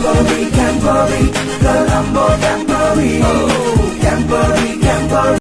Camporee, Camporee, Colombo, Camporee, Camporee, Camporee.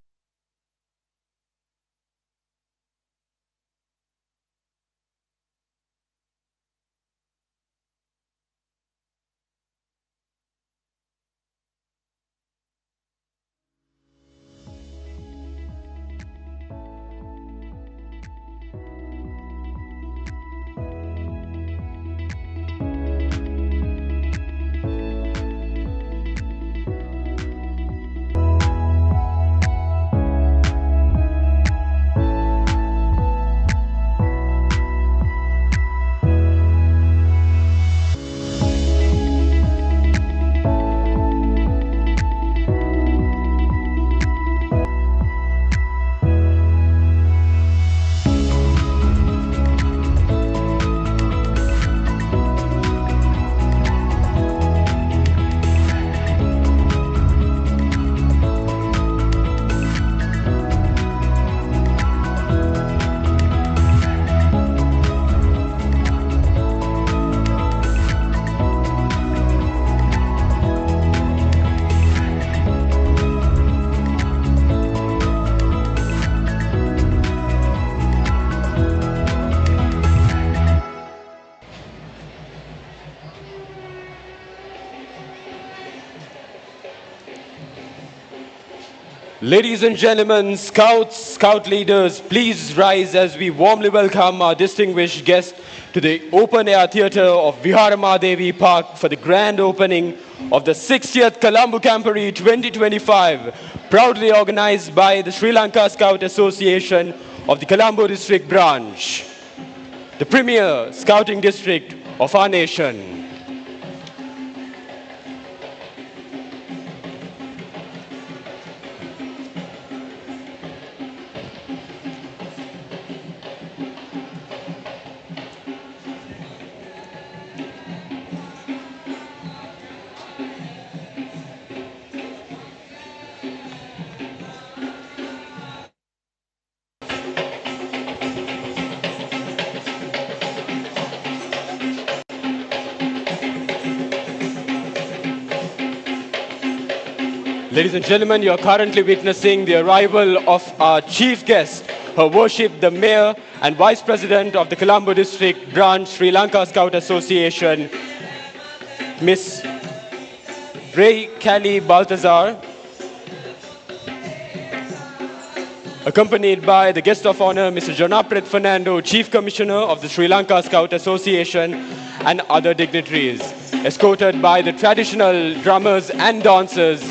Ladies and gentlemen, scouts, scout leaders, please rise as we warmly welcome our distinguished guest to the open-air theatre of Viharamadevi Park for the grand opening of the 60th Colombo Camporee 2025, proudly organized by the Sri Lanka Scout Association of the Colombo District Branch, the premier scouting district of our nation. Ladies and gentlemen, you are currently witnessing the arrival of our chief guest, Her Worship the Mayor and Vice President of the Colombo District Branch, Sri Lanka Scout Association, Miss Ray Kali Baltazar, accompanied by the guest of honor, Mr. Jonapret Fernando, Chief Commissioner of the Sri Lanka Scout Association, and other dignitaries, escorted by the traditional drummers and dancers.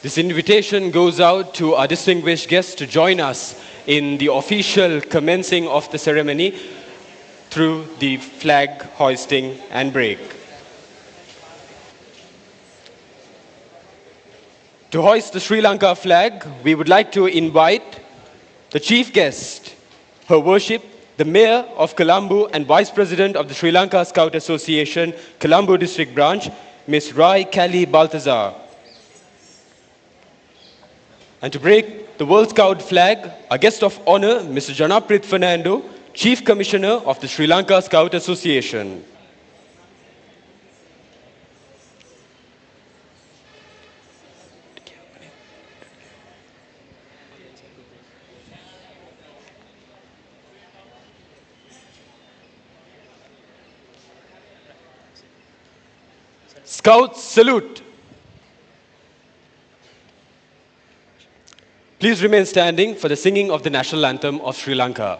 This invitation goes out to our distinguished guests to join us in the official commencing of the ceremony through the flag hoisting and break. To hoist the Sri Lanka flag, we would like to invite the chief guest, Her Worship, the Mayor of Colombo and Vice President of the Sri Lanka Scout Association, Colombo District Branch, Ms. Rai Kali Baltazar. And to break the World Scout flag, our guest of honor, Mr. Jonapret Fernando, Chief Commissioner of the Sri Lanka Scout Association. Scouts, salute. Please remain standing for the singing of the national anthem of Sri Lanka.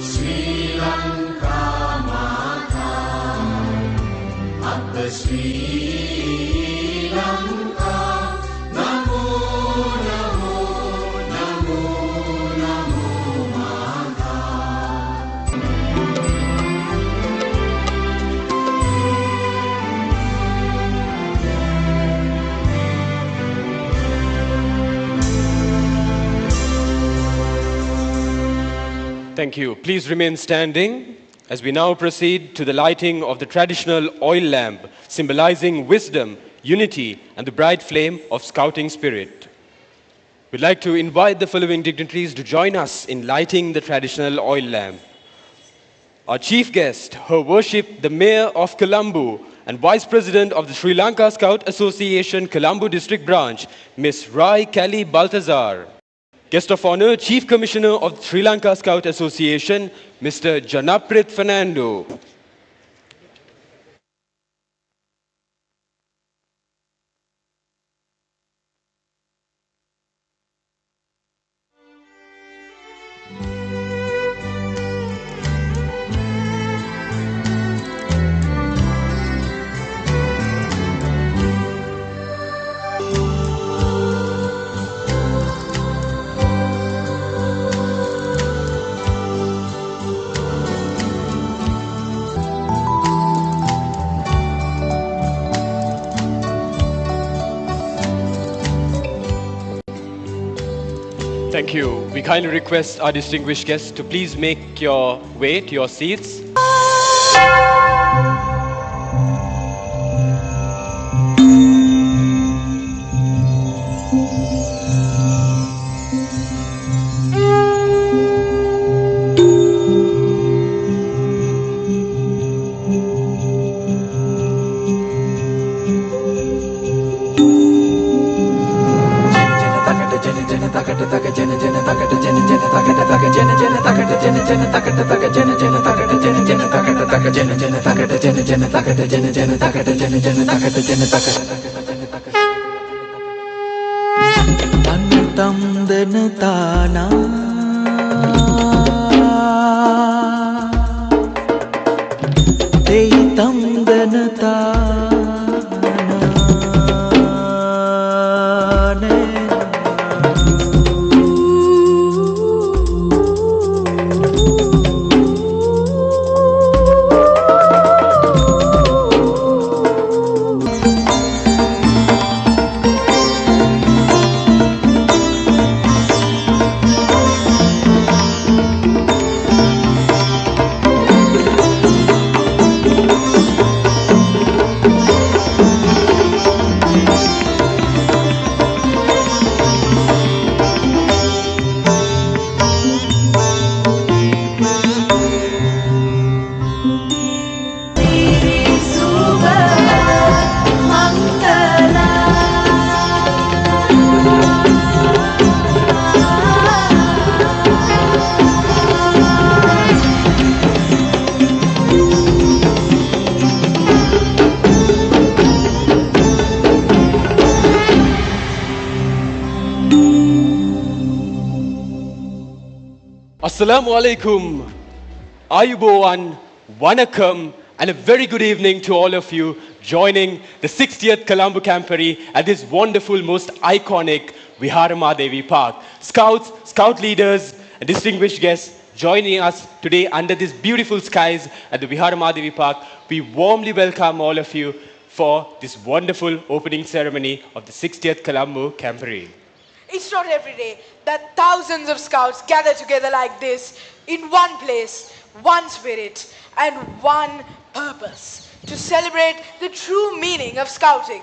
Sri Lanka Mata, Abba Sri Lanka, Namo Namo Namo Namo Mata. Thank you. Please remain standing As we now proceed to the lighting of the traditional oil lamp, symbolizing wisdom, unity, and the bright flame of scouting spirit. We'd like to invite the following dignitaries to join us in lighting the traditional oil lamp. Our chief guest, Her Worship the Mayor of Colombo and Vice President of the Sri Lanka Scout Association Colombo District Branch, Miss Rai Kelly Baltazar. Guest of Honor, Chief Commissioner of the Sri Lanka Scout Association, Mr. Janaprit Fernando. Thank you. We kindly request our distinguished guests to please make your way to your seats. Anutandana tana Teitamdana tana Assalamu alaikum, Ayubowan, Wanakam, and a very good evening to all of you joining the 60th Colombo Camporee at this wonderful, most iconic Viharama Devi Park. Scouts, scout leaders, and distinguished guests joining us today under these beautiful skies at the Viharama Devi Park. We warmly welcome all of you for this wonderful opening ceremony of the 60th Colombo Camporee. It's not every day that thousands of scouts gather together like this in one place, one spirit, and one purpose to celebrate the true meaning of scouting.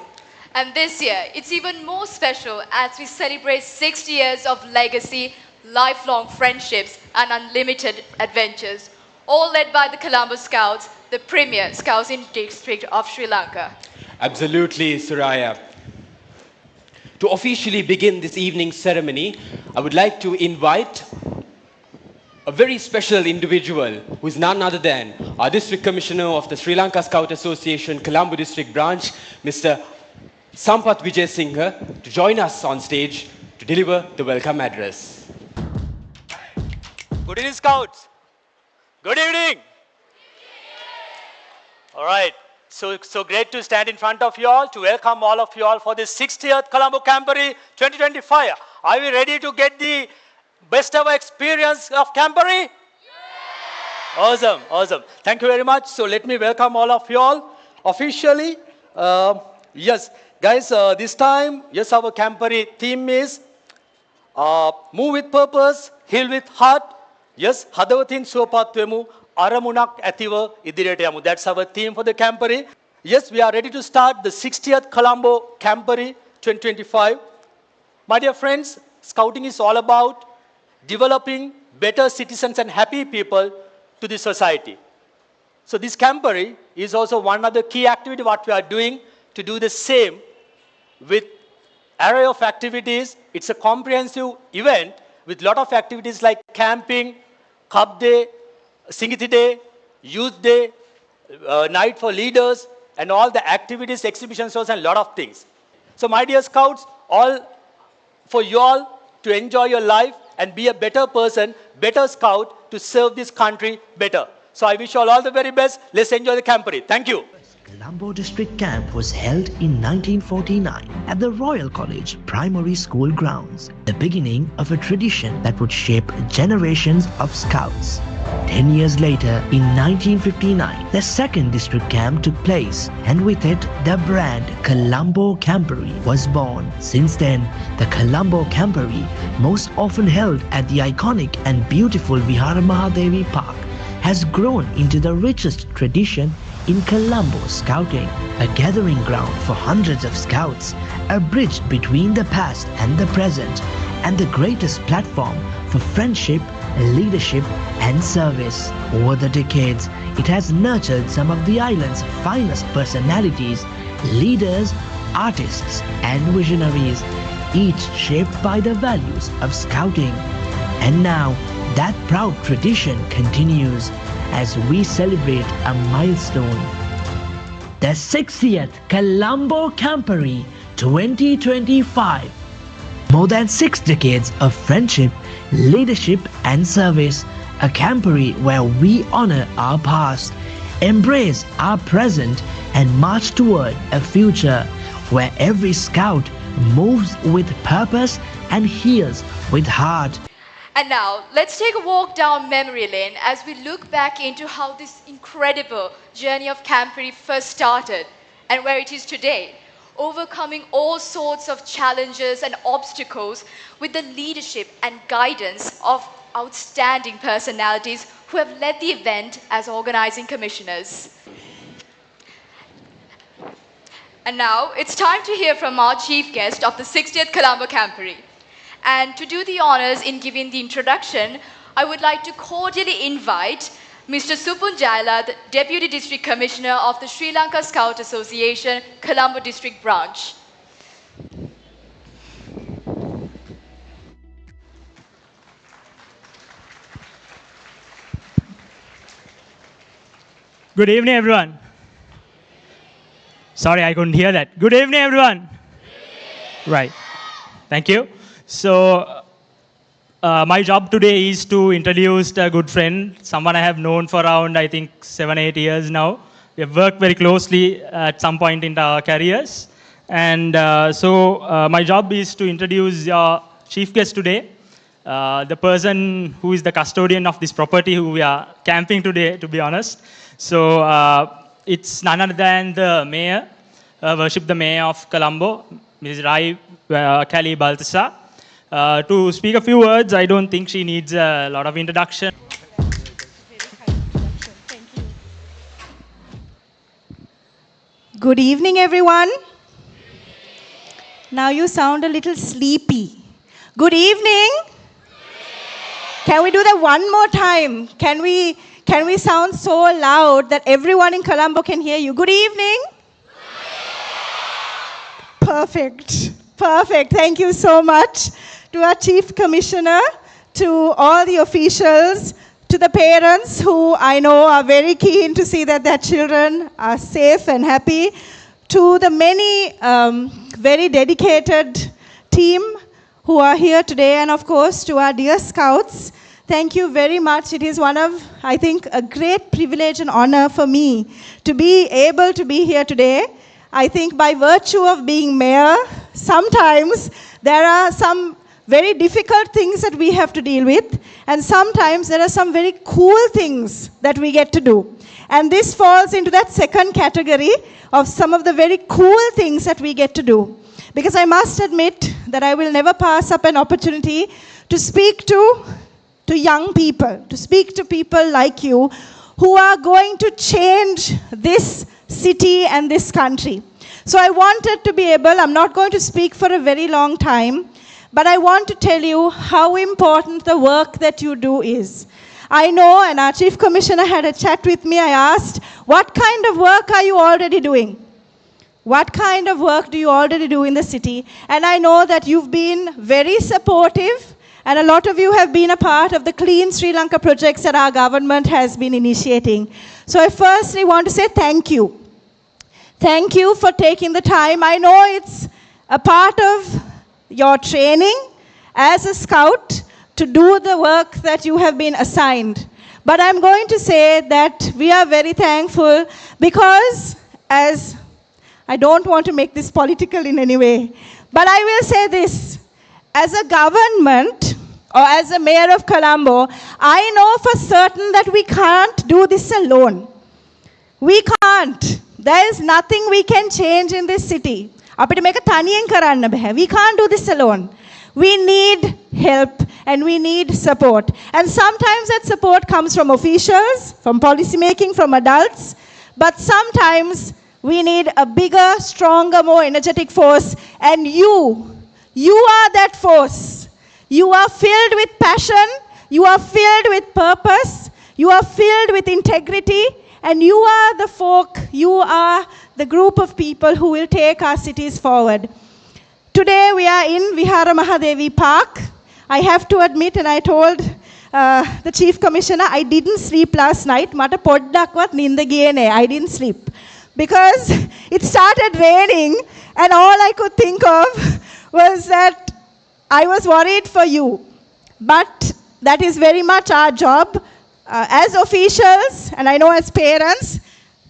And this year, it's even more special as we celebrate 60 years of legacy, lifelong friendships, and unlimited adventures, all led by the Colombo Scouts, the premier scouting district of Sri Lanka. Absolutely, Suraya. To officially begin this evening's ceremony, I would like to invite a very special individual who is none other than our District Commissioner of the Sri Lanka Scout Association Colombo District Branch, Mr. Sampath Vijay Singha, to join us on stage to deliver the welcome address. Good evening, Scouts. Good evening. All right. So great to stand in front of you all to welcome all of you all for this 60th Colombo Camporee 2025. Are we ready to get the best ever experience of Camporee? Awesome, awesome. Thank you very much. So let me welcome all of you all officially. Yes, guys, this time, yes, our Camporee theme is move with purpose, heal with heart. Yes, හදවතින් සුවපත් වෙමු, අරමුණක් ඇතිව ඉදිරියට යමු. That's our theme for the Camporee. Yes, we are ready to start the 60th Colombo Camporee 2025. My dear friends, Scouting is all about developing better citizens and happy people to the society. So this Camporee is also one of the key activity what we are doing to do the same with array of activities. It's a comprehensive event with lot of activities like camping, Cup Day, Singiti Day, Youth Day, Night for Leaders, and all the activities, exhibition shows, and lot of things. So my dear Scouts, all for you all to enjoy your life and be a better person, better Scout to serve this country better. So I wish you all the very best. Let's enjoy the Camporee. Thank you. Colombo District Camp was held in 1949 at the Royal College Primary School grounds, the beginning of a tradition that would shape generations of Scouts. 10 years later, in 1959, the second district camp took place, and with it, the brand Colombo Camporee was born. Since then, the Colombo Camporee, most often held at the iconic and beautiful Viharamahadevi Park, has grown into the richest tradition in Colombo Scouting, a gathering ground for hundreds of Scouts, a bridge between the past and the present, and the greatest platform for friendship, leadership, and service. Over the decades, it has nurtured some of the island's finest personalities, leaders, artists, and visionaries, each shaped by the values of Scouting. And now, that proud tradition continues as we celebrate a milestone. The 60th Colombo Camporee 2025. More than 6 decades of friendship, leadership, and service. A Camporee where we honor our past, embrace our present, and march toward a future where every Scout moves with purpose and heals with heart. And now, let's take a walk down memory lane as we look back into how this incredible journey of Camporee first started and where it is today, overcoming all sorts of challenges and obstacles with the leadership and guidance of outstanding personalities who have led the event as organizing commissioners. And now, it's time to hear from our chief guest of the 60th Colombo Camporee. And to do the honors in giving the introduction, I would like to cordially invite Mr. Supun Jaila, the Deputy District Commissioner of the Sri Lanka Scout Association, Colombo District Branch. Good evening, everyone. Sorry, I couldn't hear that. Good evening, everyone. Right. Thank you. So, my job today is to introduce a good friend, someone I have known for around, I think, 7-8 years now. We have worked very closely at some point in our careers. And my job is to introduce our chief guest today, the person who is the custodian of this property who we are camping today, to be honest. So, it's none other than the mayor, worship the mayor of Colombo, Ms. Rai Kali Baltasar. To speak a few words, I don't think she needs a lot of introduction. Good evening, everyone. Now you sound a little sleepy. Good evening. Can we do that one more time? Can we sound so loud that everyone in Colombo can hear you? Good evening. Perfect. Perfect. Thank you so much to our Chief Commissioner, to all the officials, to the parents who I know are very keen to see that their children are safe and happy, to the many very dedicated team who are here today, and of course to our dear Scouts. Thank you very much. It is one of, I think, a great privilege and honor for me to be able to be here today. I think by virtue of being mayor, sometimes there are some very difficult things that we have to deal with, and sometimes there are some very cool things that we get to do. And this falls into that second category of some of the very cool things that we get to do. Because I must admit that I will never pass up an opportunity to speak to young people, to speak to people like you who are going to change this city and this country. So I wanted to be able, I'm not going to speak for a very long time, but I want to tell you how important the work that you do is. I know, and our Chief Commissioner had a chat with me. I asked, what kind of work are you already doing? What kind of work do you already do in the city? And I know that you've been very supportive, and a lot of you have been a part of the Clean Sri Lanka projects that our government has been initiating. So I firstly want to say thank you. Thank you for taking the time. I know it's a part of your training as a scout to do the work that you have been assigned. But I'm going to say that we are very thankful because, as I don't want to make this political in any way, but I will say this. As a government or as a mayor of Colombo, I know for certain that we can't do this alone. We can't. There is nothing we can change in this city. We can't do this alone. We need help and we need support. And sometimes that support comes from officials, from policy making, from adults. But sometimes we need a bigger, stronger, more energetic force. And you are that force. You are filled with passion. You are filled with purpose. You are filled with integrity. And you are the folk, you are the group of people who will take our cities forward. Today we are in Vihara Mahadevi Park. I have to admit, and I told the Chief Commissioner, I didn't sleep last night. I didn't sleep. Because it started raining, and all I could think of was that I was worried for you. But that is very much our job. As officials, and I know as parents,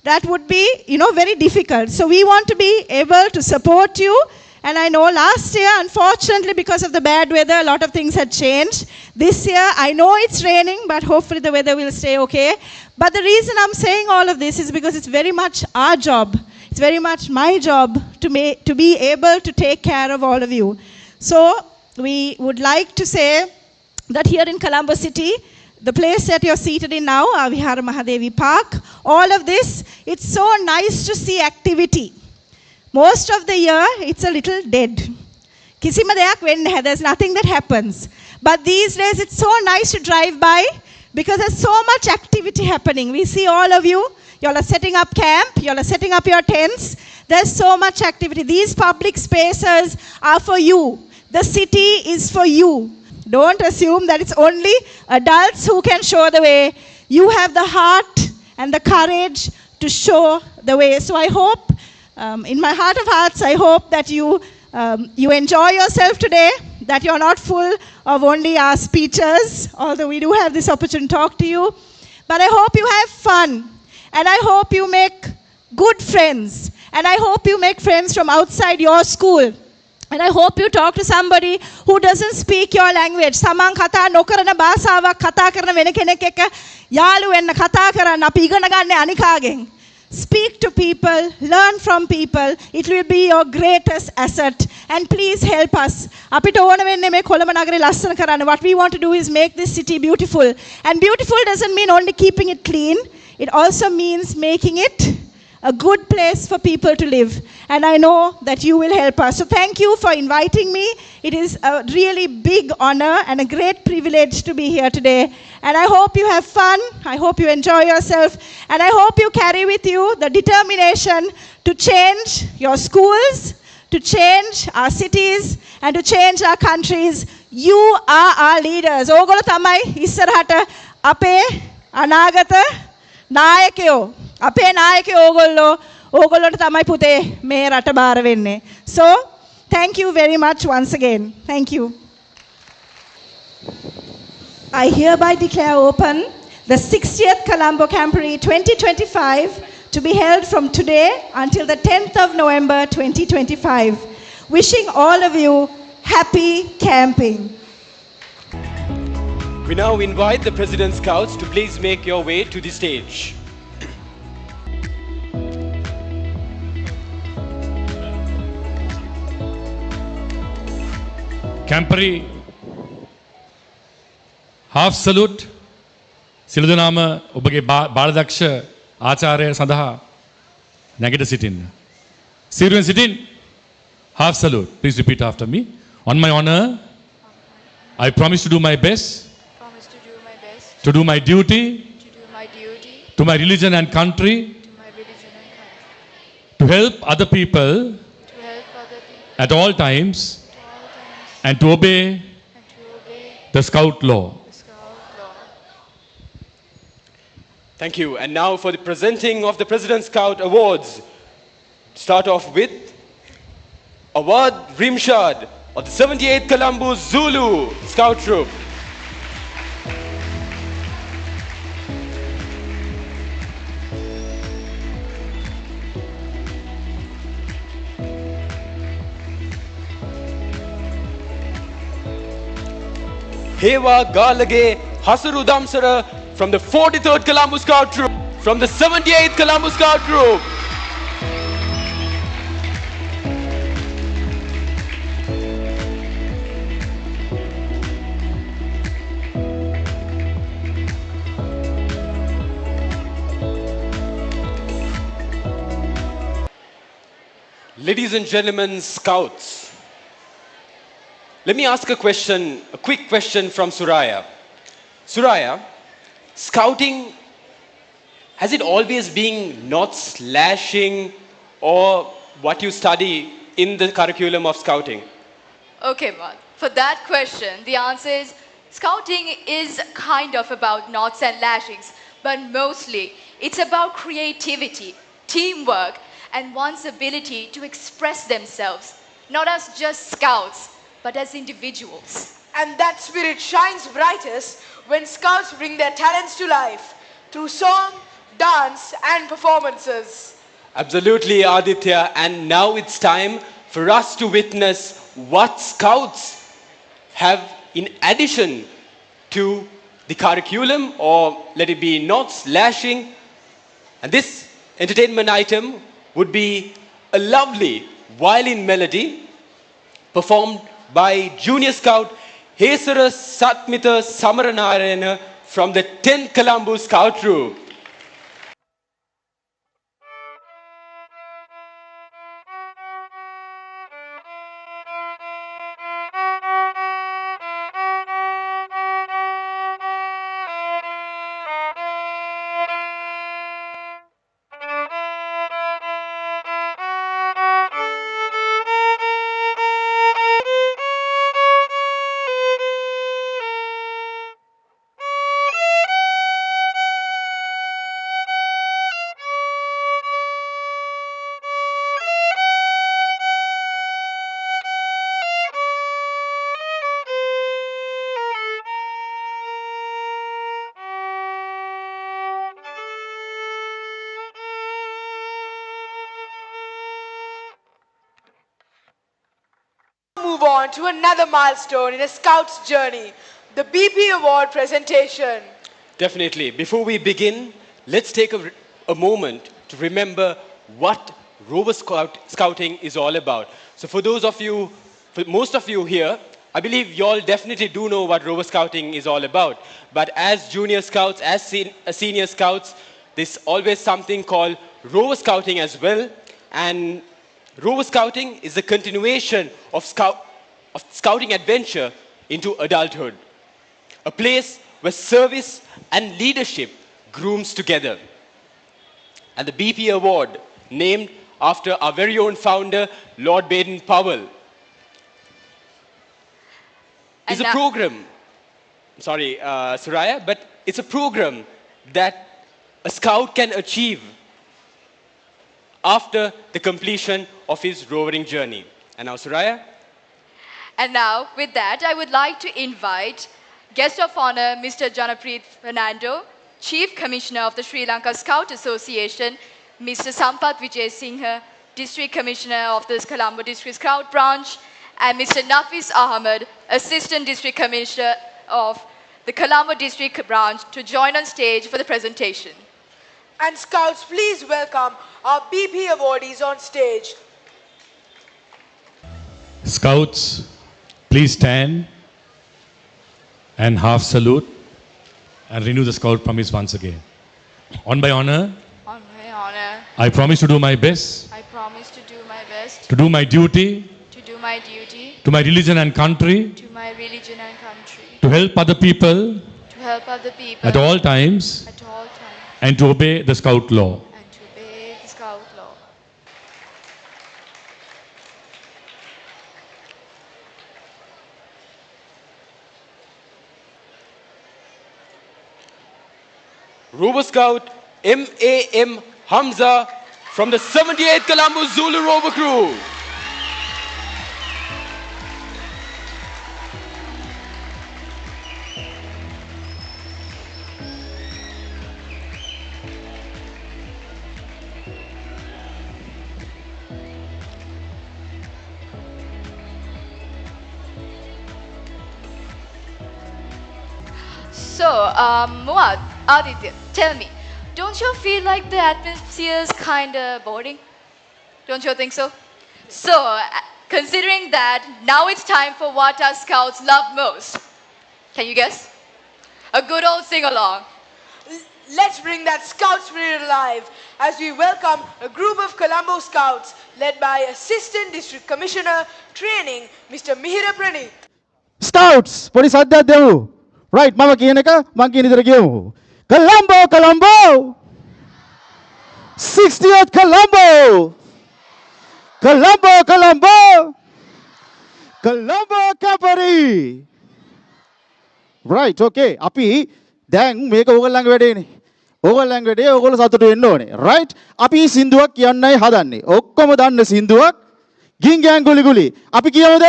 that would be, very difficult. So we want to be able to support you. And I know last year, unfortunately, because of the bad weather, a lot of things had changed. This year, I know it's raining, but hopefully the weather will stay okay. But the reason I'm saying all of this is because it's very much our job. It's very much my job to be able to take care of all of you. So we would like to say that here in Colombo City, the place that you're seated in now, Vihara Mahadevi Park, all of this, it's so nice to see activity. Most of the year, it's a little dead. There's nothing that happens. But these days, it's so nice to drive by because there's so much activity happening. We see all of you. You all are setting up camp. You all are setting up your tents. There's so much activity. These public spaces are for you. The city is for you. Don't assume that it's only adults who can show the way. You have the heart and the courage to show the way. So I hope, in my heart of hearts, I hope that you enjoy yourself today, that you're not full of only our speeches, although we do have this opportunity to talk to you. But I hope you have fun. And I hope you make good friends. And I hope you make friends from outside your school. And I hope you talk to somebody who doesn't speak your language. Samang kata nokarana basawa kata karana wena kenek ekka yalu wenna kata karanna අපි ඉගෙන ගන්න අනිකාගෙන්. Speak to people, learn from people. It will be your greatest asset. And please help us. අපිට ඕන වෙන්නේ මේ කොළඹ නගරේ ලස්සන කරන්න. What we want to do is make this city beautiful. And beautiful doesn't mean only keeping it clean. It also means making it a good place for people to live. And I know that you will help us. So thank you for inviting me. It is a really big honor and a great privilege to be here today. And I hope you have fun. I hope you enjoy yourself. And I hope you carry with you the determination to change your schools, to change our cities, and to change our countries. You are our leaders. ඕගොල්ලෝ තමයි ඉස්සරහට අපේ අනාගත නායකයෝ. අපේ නායකයෝ ඕගොල්ලොන්ට තමයි පුතේ මේ රට බාර වෙන්නේ. So, thank you very much once again. Thank you. I hereby declare open the 60th Colombo Camporee 2025 to be held from today until the 10th of November 2025. Wishing all of you happy camping. We now invite the President Scouts to please make your way to the stage. Camporee half salute සියලු දෙනාම ඔබගේ බාලදක්ෂ ආචාර්ය සඳහා නැගිට සිටින්න. Seriously sitting. Half salute. Please repeat after me. On my honor, I promise to do my best. Promise to do my best. To do my duty. To do my duty. To my religion and country. To my religion and country. To help other people. To help other people. At all times. At all times. And to obey. And to obey. The Scout law. The Scout law. Thank you. And now for the presenting of the President Scout Awards. Start off with Award Rimshad of the 78th Colombo Zulu Scout Troop. Hewa Galage Hasuru Damsara from the 43rd Colombo Scout Troop. From the 78th Colombo Scout Troop. Ladies and gentlemen, Scouts, let me ask a question, a quick question from Suraya. Suraya, Scouting, has it always been not slashing or what you study in the curriculum of Scouting? Okay, Mal. For that question, the answer is Scouting is kind of about knots and lashings, but mostly it's about creativity, teamwork, and one's ability to express themselves, not as just scouts, but as individuals. And that spirit shines brightest when scouts bring their talents to life through song, dance, and performances. Absolutely, Aditya. And now it's time for us to witness what Scouts have in addition to the curriculum, or let it be knots, lashing. And this entertainment item would be a lovely violin melody performed by Junior Scout Hesara Satmita Samaranarayana from the 10th Colombo Scout Troop. Move on to another milestone in a Scout's journey, the BP Award presentation. Definitely. Before we begin, let's take a moment to remember what Rover Scouting is all about. So for those of you, for most of you here, I believe you all definitely do know what Rover Scouting is all about. But as junior scouts, as senior scouts, there's always something called Rover Scouting as well. And Rover Scouting is the continuation of scouting adventure into adulthood. A place where service and leadership grooms together. And the BP Award, named after our very own founder, Lord Baden-Powell, is a program, sorry, Suraya, but it's a program that a scout can achieve after the completion of his roving journey. And now, Suraya? And now, with that, I would like to invite Guest of Honor, Mr. Janapreet Fernando, Chief Commissioner of the Sri Lanka Scout Association, Mr. Sampath Vijay Singha, District Commissioner of the Colombo District Scout Branch, and Mr. Nafis Ahmed, Assistant District Commissioner of the Colombo District Branch, to join on stage for the presentation. And Scouts, please welcome our BP awardees on stage. Scouts, please stand and half salute and renew the Scout promise once again. On my honor, On my honor, I promise to do my best, I promise to do my best to do my duty to do my duty to my religion and country, to my religion and country, to help other people to help other people at all times, at all times, and to obey the Scout law. and to obey the Scout law. Rover Scout M.A.M. Hamza from the 78th Colombo Zulu Rover Crew. So, Muad, Aditya, tell me, don't you feel like the atmosphere is kind of boring? Don't you think so? So, considering that, now it's time for what our scouts love most. Can you guess? A good old sing-along. Let's bring that scout spirit alive as we welcome a group of Colombo scouts led by Assistant District Commissioner Training, Mr. Mihira Praneeth. Scouts, පොඩි සද්දයක් දෙමු. Right, මම කියන එක මං කියන විදිහට කියමු. Colombo, Colombo. 60th Colombo. Colombo, Colombo. Colombo Camporee. Right, okay. අපි දැන් මේක ඕගොල්ලන්ගේ වැඩේනේ. ඕගොල්ලන්ගේ වැඩේ ඕගොල්ලෝ සතුටු වෙන්න ඕනේ. Right? අපි සින්දුවක් කියන්නයි හදන්නේ. ඔක්කොම දන්න සින්දුවක්. ගින්ගෑන් ගුලි ගුලි. අපි කියමුද?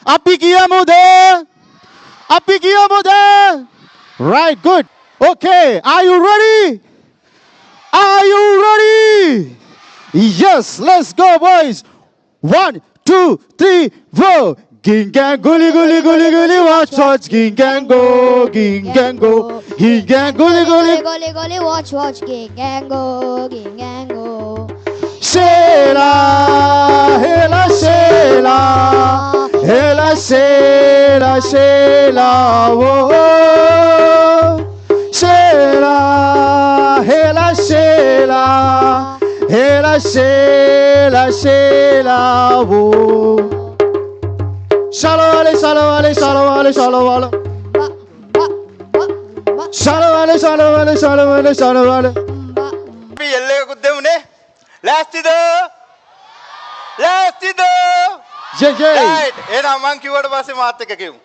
අපි කියමුද? අපි කියමුද? Right, good. Okay, are you ready? Are you ready? Yes, let's go, boys. 1, 2, 3, 4. Ging and gully gully gully gully watch watch ging and go ging and go ging and gully gully gully gully watch watch ging and go ging and go. Sheila, Hela Sheila, Hela Sheila Sheila oh Sheila, Hela Sheila, Hela Sheila Sheila oh. Shalom ale, shalom ale, shalom ale, shalom ale. Shalom ale, shalom ale, shalom ale, shalom ale. අපි එල්ලේකුත් දෙමුනේ. ලෑස්තිද? ලෑස්තිද? JJ. Right. එහෙනම් මං කිව්වට පස්සේ මාත් එක්ක කියමු.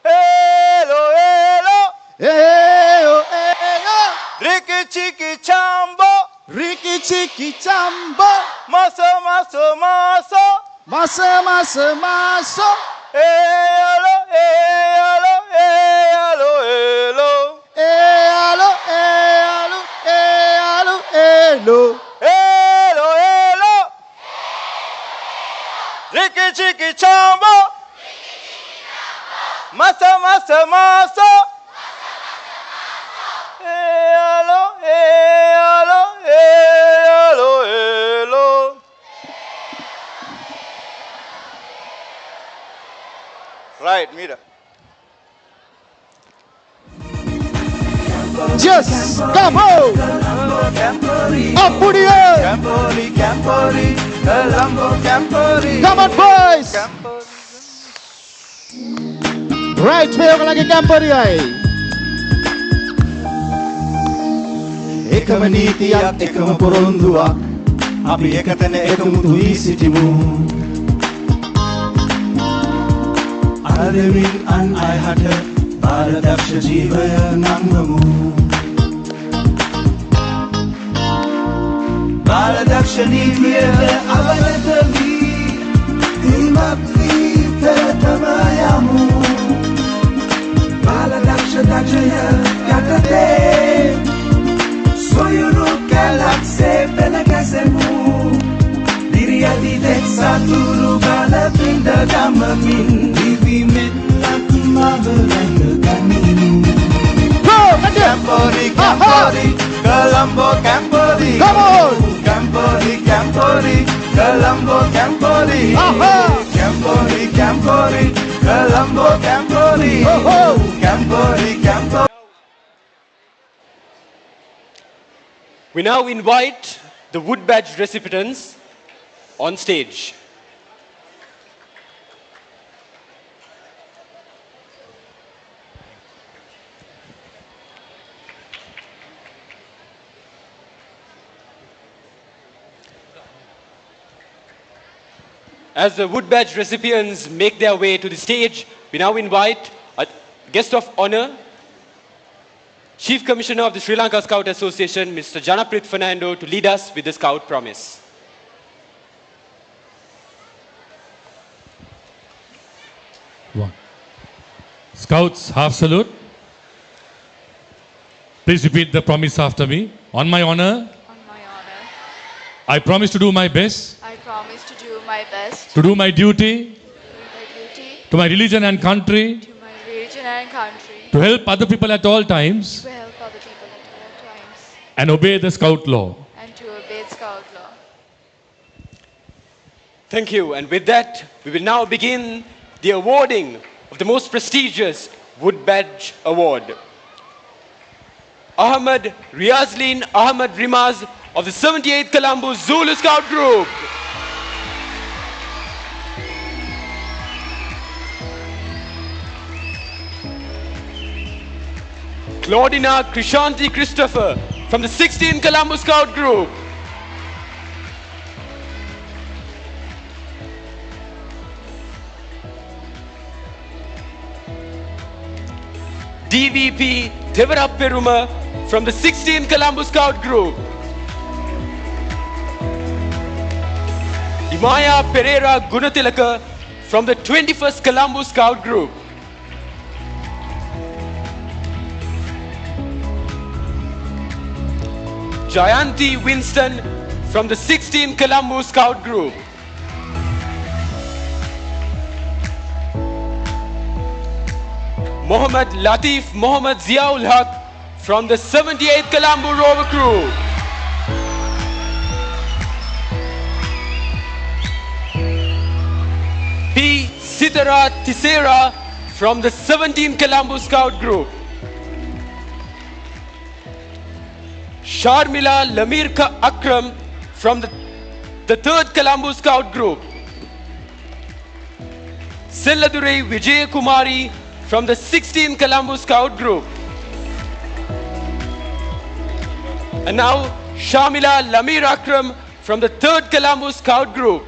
Hello hello. Heyo heyo. Riki chiki chambo. Riki chiki chambo. Maso maso maso. Masa masa maso. Hello hello hello hello. Hello hello hello hello. Hello hello. Riki chiki chambo. Masa masa maso. Hello hello hello hello. Right, Mira. Just come on. Up with the air. Camporee, Camporee, Colombo, Camporee. Come on, boys. Right, මේ ඔයගලගේ Camporee අය. එකම නීතියක් එකම පොරොන්දුවක් අපි එකතැන එකමුතු වී සිටිමු අරදෙමින් අන් අයහට බාරදක්ෂ ජීවය නංවමු බාරදක්ෂ නීතියට අවනත වී දිමක් වී පෙරටම යමු බාරදක්ෂ දක්ෂය යටතේ Soyunu galaxy pelakasemu Diriadi texaturu bala pinda gamamin Divi metlak mabalanga kanin Camporee, Camporee, Colombo, Camporee. Come on! Camporee, Camporee, Colombo, Camporee. Camporee, Camporee, Colombo, Camporee. Camporee, Camporee. We now invite the Wood Badge recipients on stage. As the Wood Badge recipients make their way to the stage, we now invite a guest of honor, Chief Commissioner of the Sri Lanka Scout Association, Mr. Janaprit Fernando, to lead us with the Scout Promise. One. Scouts, half salute. Please repeat the promise after me. On my honor, I promise to do my best. I promise to do my best. To do my duty. To do my duty. To my religion and country. To my religion and country. To help other people at all times. To help other people at all times. And obey the Scout law. And to obey Scout law. Thank you. And with that, we will now begin the awarding of the most prestigious Wood Badge Award. Ahmed Riazlin Ahmed Rimaz of the 78th Colombo Zulu Scout Group. Claudina Krishanti Christopher from the 16th Colombo Scout Group. DVP Devarapperuma from the 16th Colombo Scout Group. Imaya Pereira Gunatilaka from the 21st Colombo Scout Group. Jayanti Winston from the 16th Colombo Scout Group. Mohammad Latif Mohammad Ziaul Haq from the 78th Colombo Rover Crew. P. Sitara Tisera from the 17th Colombo Scout Group. Sharmila Lamirka Akram from the 3rd Colombo Scout Group. Selladurai Vijay Kumari from the 16th Colombo Scout Group. And now Shamila Lamir Akram from the 3rd Colombo Scout Group.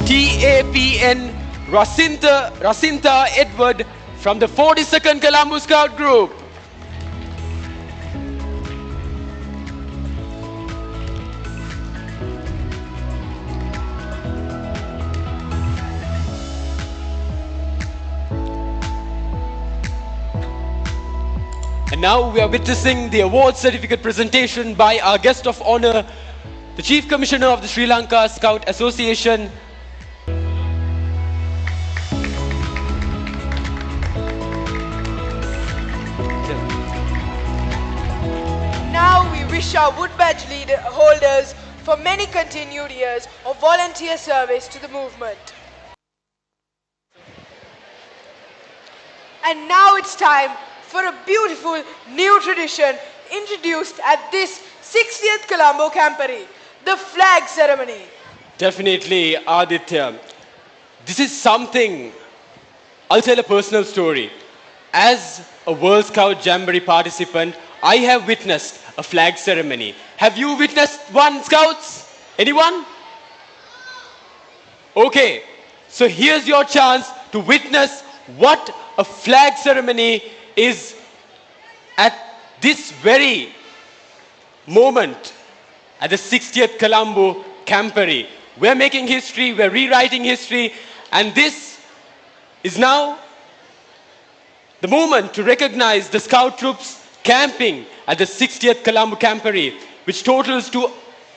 TAPN Rasinta Edward from the 42nd Colombo Scout Group. And now we are witnessing the award certificate presentation by our guest of honor, the Chief Commissioner of the Sri Lanka Scout Association. Now we wish our Wood Badge holders for many continued years of volunteer service to the movement. And now it's time for a beautiful new tradition introduced at this 60th Colombo Camporee, the flag ceremony. Definitely, Aditya. This is something, I'll tell a personal story. As a World Scout Jamboree participant, I have witnessed a flag ceremony. Have you witnessed one, Scouts? Anyone? Okay, so here's your chance to witness what a flag ceremony is at this very moment at the 60th Colombo Camporee. We're making history, we're rewriting history, and this is now the moment to recognize the Scout troops camping at the 60th Colombo Camporee, which totals to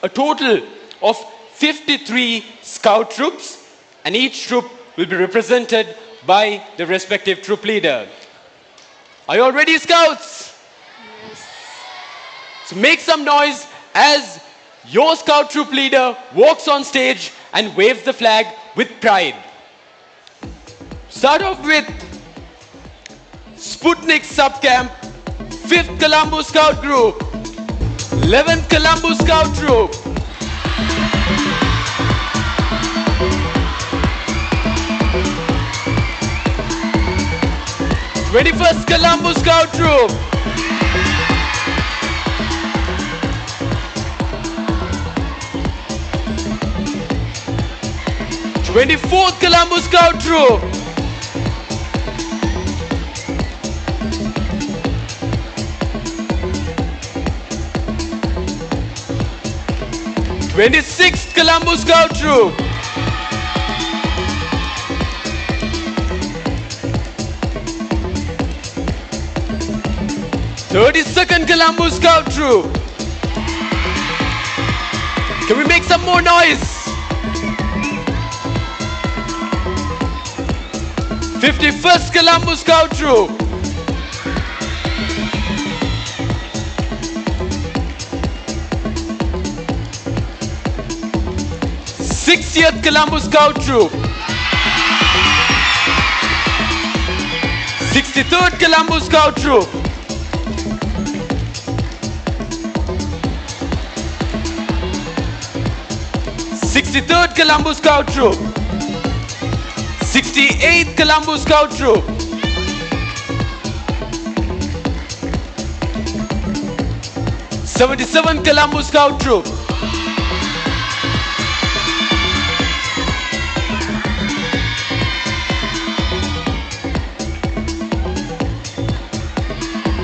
a total of 53 Scout troops, and each troop will be represented by the respective troop leader. Are you all ready, Scouts? Yes. So make some noise as your Scout troop leader walks on stage and waves the flag with pride. Start off with Sputnik Subcamp, 5th Colombo Scout Group, 11th Colombo Scout Troop, 21st Colombo Scout Troop, 24th Colombo Scout Troop, 26th Colombo Scout Troop, 32nd Colombo Scout Troop. Can we make some more noise? 51st Colombo Scout Troop. 60th Colombo Scout Troop. 63rd Colombo Scout Troop. 63rd Colombo Scout Troop. 68th Colombo Scout Troop. 77th Colombo Scout Troop.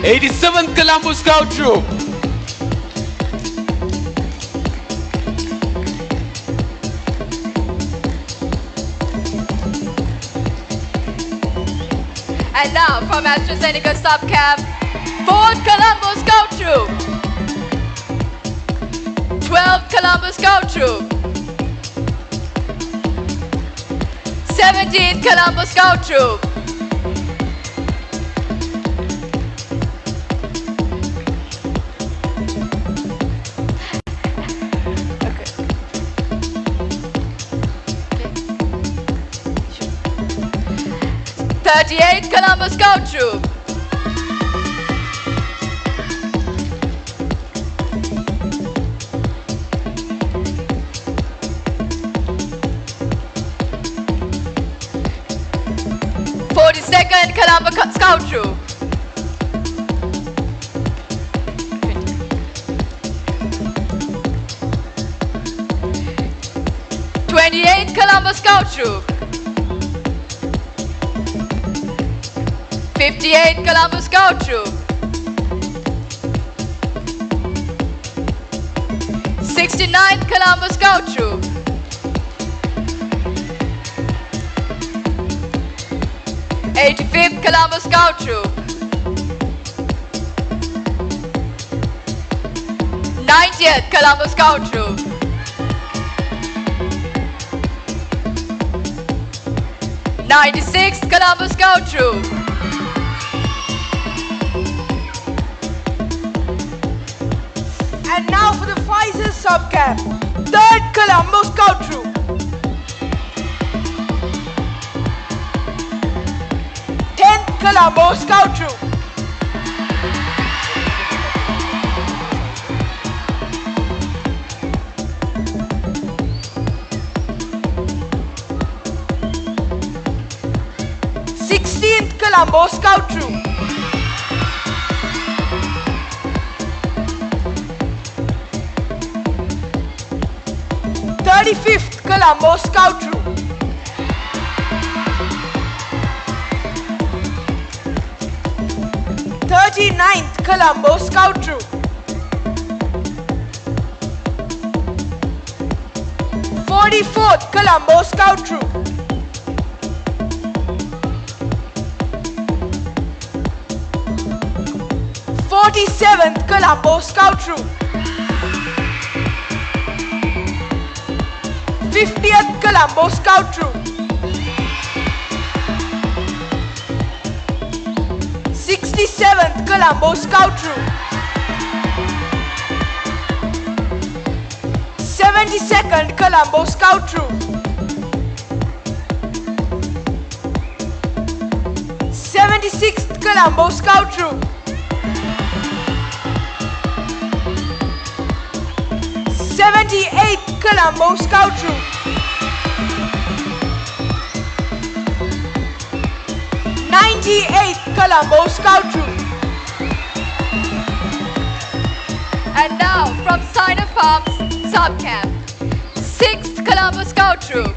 87th Colombo Scout Troop. 'And now from AstraZeneca Subcamp, 4th Colombo Scout Troop, 12th Colombo Scout Troop, 17th Colombo Scout Troop, 38th Colombo Scout Troop, 42nd Colombo Scout Troop, 28th Colombo Scout Troop, 58th Colombo Scout Troop, 69th Colombo Scout Troop, 85th Colombo Scout Troop, 90th Colombo Scout Troop, 96th Colombo Scout Troop, 'And now for the Pfizer Subcamp, 3rd Colombo Scout Troop. 10th Colombo Scout Troop. 16th Colombo Scout Troop. 35th Colombo Scout Troop. 39th Colombo Scout Troop. 44th Colombo Scout Troop. 47th Colombo Scout Troop. 50th Colombo Scout Troop. 67th Colombo Scout Troop. 72nd Colombo Scout Troop. 76th Colombo Scout Troop. 78th Colombo Scout Troop. 98th Colombo Scout Troop. And now from Sinai Farms Subcamp, 6th Colombo Scout Troop.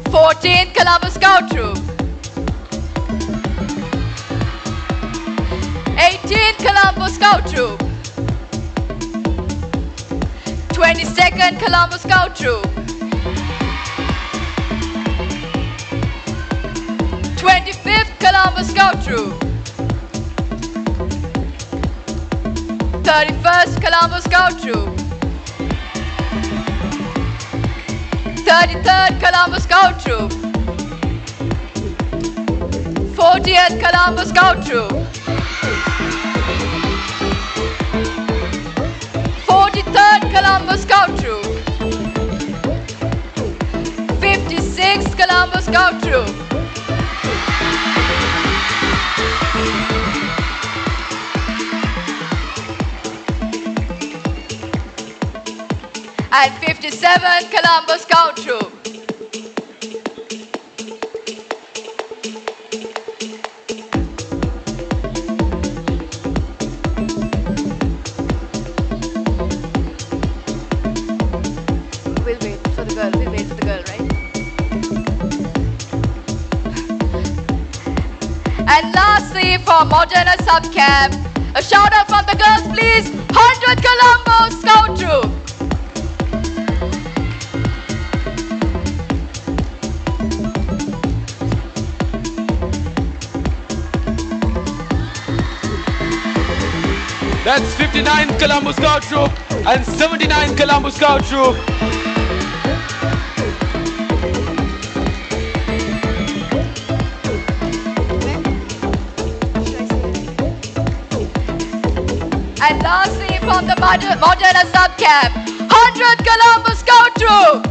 14th Colombo Scout Troop. 18th Colombo Scout Troop. 22nd Colombo Scout Troop. 25th Colombo Scout Troop. 31st Colombo Scout Troop. 33rd Colombo Scout Troop. 40th Colombo Scout Troop. 43rd Colombo Scout Troop. 56th Colombo Scout Troop. And 57th Colombo Scout Troop. We'll wait for the girl, right? And lastly, for Moderna Subcamp, a shout out from the girls, please. 100th Colombo Scout Troop. That's 59th Colombo Scout Troop and 79th Colombo Scout Troop. And lastly, from the Moderna Subcamp, 100th Colombo Scout Troop.